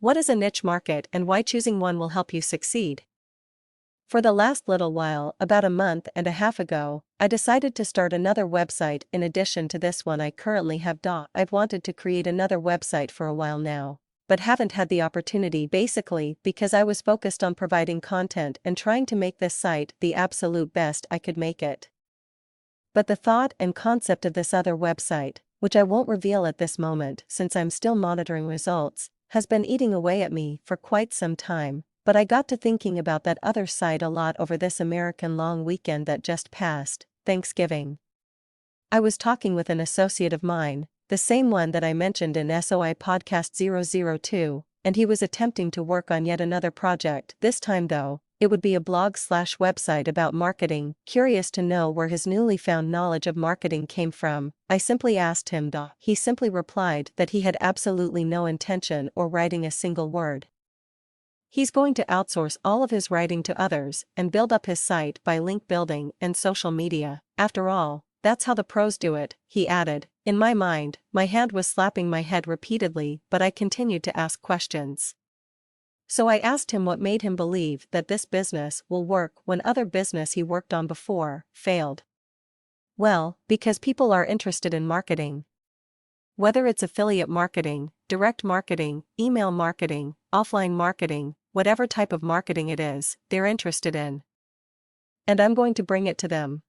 What is a niche market and why choosing one will help you succeed? For the last little while, about a month and a half ago, I decided to start another website in addition to this one I currently have. I've wanted to create another website for a while now, but haven't had the opportunity basically because I was focused on providing content and trying to make this site the absolute best I could make it. But the thought and concept of this other website, which I won't reveal at this moment since I'm still monitoring results, has been eating away at me for quite some time. But I got to thinking about that other site a lot over this American long weekend that just passed, Thanksgiving. I was talking with an associate of mine, the same one that I mentioned in SOI Podcast 002, and he was attempting to work on yet another project. This time though, it would be a blog/website about marketing. Curious to know where his newly found knowledge of marketing came from, I simply asked him. He simply replied that he had absolutely no intention or writing a single word. He's going to outsource all of his writing to others and build up his site by link building and social media. After all, that's how the pros do it, he added. In my mind, my hand was slapping my head repeatedly, but I continued to ask questions. So I asked him what made him believe that this business will work when other business he worked on before failed. Well, because people are interested in marketing. Whether it's affiliate marketing, direct marketing, email marketing, offline marketing, whatever type of marketing it is, they're interested in. And I'm going to bring it to them.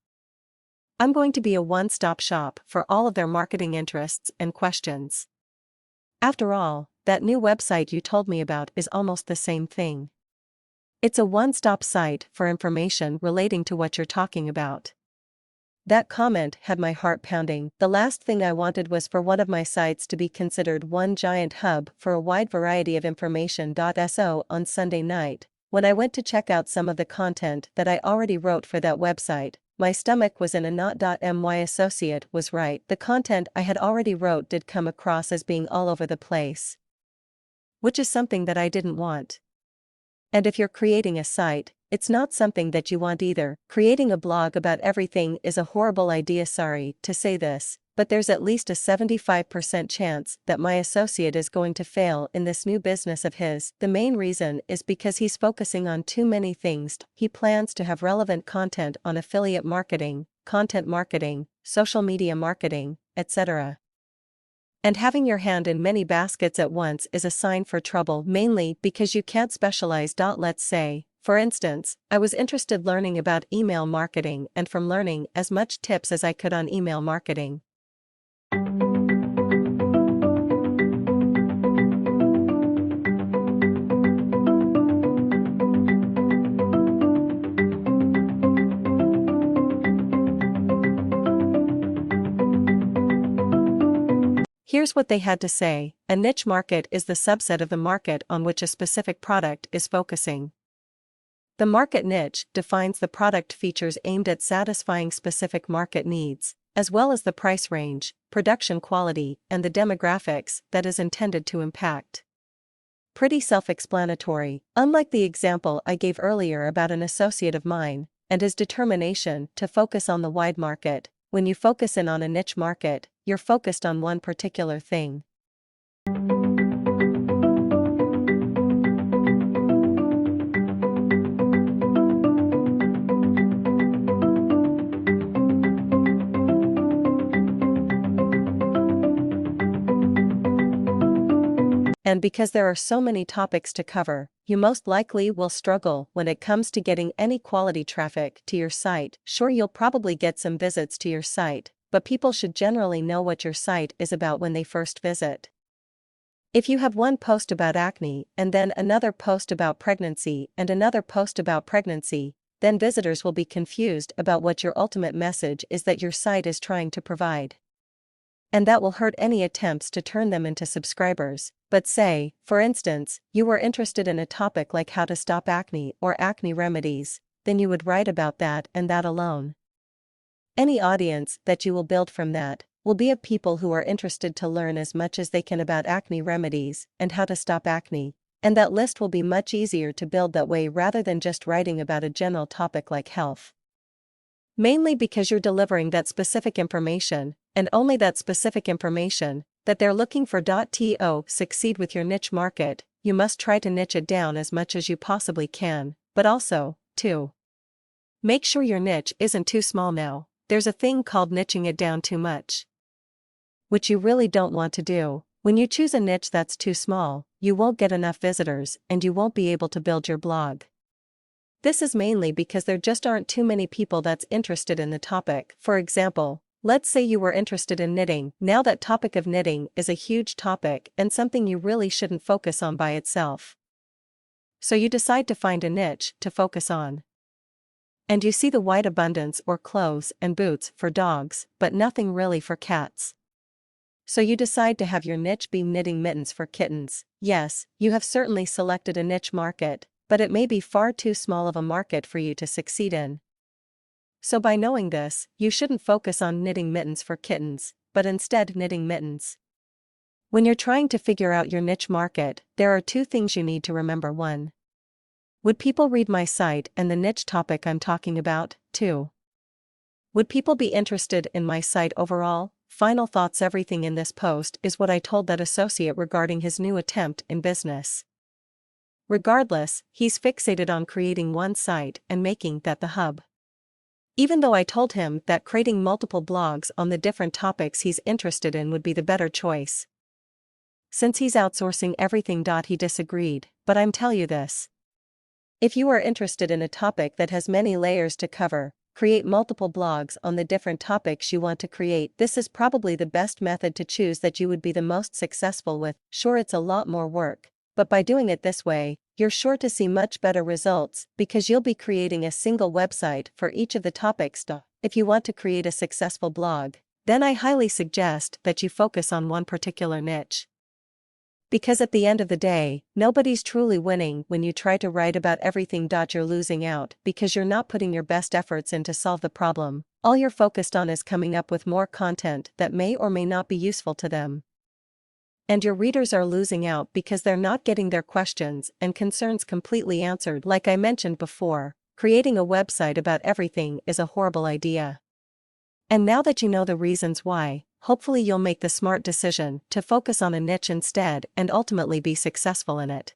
I'm going to be a one-stop shop for all of their marketing interests and questions. After all, that new website you told me about is almost the same thing. It's a one-stop site for information relating to what you're talking about. That comment had my heart pounding. The last thing I wanted was for one of my sites to be considered one giant hub for a wide variety of information. So on Sunday night, when I went to check out some of the content that I already wrote for that website, my stomach was in a knot. My associate was right. The content I had already wrote did come across as being all over the place, which is something that I didn't want. And if you're creating a site, it's not something that you want either. Creating a blog about everything is a horrible idea. Sorry to say this, but there's at least a 75% chance that my associate is going to fail in this new business of his. The main reason is because he's focusing on too many things. He plans to have relevant content on affiliate marketing, content marketing, social media marketing, etc. And having your hand in many baskets at once is a sign for trouble, mainly because you can't specialize. Let's say, for instance, I was interested learning about email marketing and from learning as much tips as I could on email marketing. Here's what they had to say: a niche market is the subset of the market on which a specific product is focusing. The market niche defines the product features aimed at satisfying specific market needs, as well as the price range, production quality, and the demographics that is intended to impact. Pretty self-explanatory, unlike the example I gave earlier about an associate of mine and his determination to focus on the wide market. When you focus in on a niche market, you're focused on one particular thing. And because there are so many topics to cover, you most likely will struggle when it comes to getting any quality traffic to your site. Sure, you'll probably get some visits to your site, but people should generally know what your site is about when they first visit. If you have one post about acne and then another post about pregnancy and another post about pregnancy, then visitors will be confused about what your ultimate message is that your site is trying to provide. And that will hurt any attempts to turn them into subscribers. But say, for instance, you were interested in a topic like how to stop acne or acne remedies, then you would write about that and that alone. Any audience that you will build from that will be of people who are interested to learn as much as they can about acne remedies and how to stop acne, and that list will be much easier to build that way rather than just writing about a general topic like health. Mainly because you're delivering that specific information, and only that specific information, that they're looking for. To succeed with your niche market, you must try to niche it down as much as you possibly can, but also, 2. Make sure your niche isn't too small now. There's a thing called niching it down too much, which you really don't want to do. When you choose a niche that's too small, you won't get enough visitors and you won't be able to build your blog. This is mainly because there just aren't too many people that's interested in the topic. For example, let's say you were interested in knitting. Now that topic of knitting is a huge topic and something you really shouldn't focus on by itself. So you decide to find a niche to focus on. And you see the wide abundance or clothes and boots for dogs, but nothing really for cats. So you decide to have your niche be knitting mittens for kittens. Yes, you have certainly selected a niche market, but it may be far too small of a market for you to succeed in. So by knowing this, you shouldn't focus on knitting mittens for kittens, but instead knitting mittens. When you're trying to figure out your niche market, there are 2 things you need to remember. 1. Would people read my site and the niche topic I'm talking about? 2. Would people be interested in my site overall? Final thoughts. Everything in this post is what I told that associate regarding his new attempt in business. Regardless, he's fixated on creating one site and making that the hub. Even though I told him that creating multiple blogs on the different topics he's interested in would be the better choice, since he's outsourcing everything. He disagreed, but I'm telling you this. If you are interested in a topic that has many layers to cover, create multiple blogs on the different topics you want to create. This is probably the best method to choose that you would be the most successful with. Sure, it's a lot more work, but by doing it this way, you're sure to see much better results because you'll be creating a single website for each of the topics. If you want to create a successful blog, then I highly suggest that you focus on one particular niche. Because at the end of the day, nobody's truly winning when you try to write about everything. You're losing out because you're not putting your best efforts in to solve the problem. All you're focused on is coming up with more content that may or may not be useful to them. And your readers are losing out because they're not getting their questions and concerns completely answered. Like I mentioned before, creating a website about everything is a horrible idea. And now that you know the reasons why, hopefully you'll make the smart decision to focus on a niche instead and ultimately be successful in it.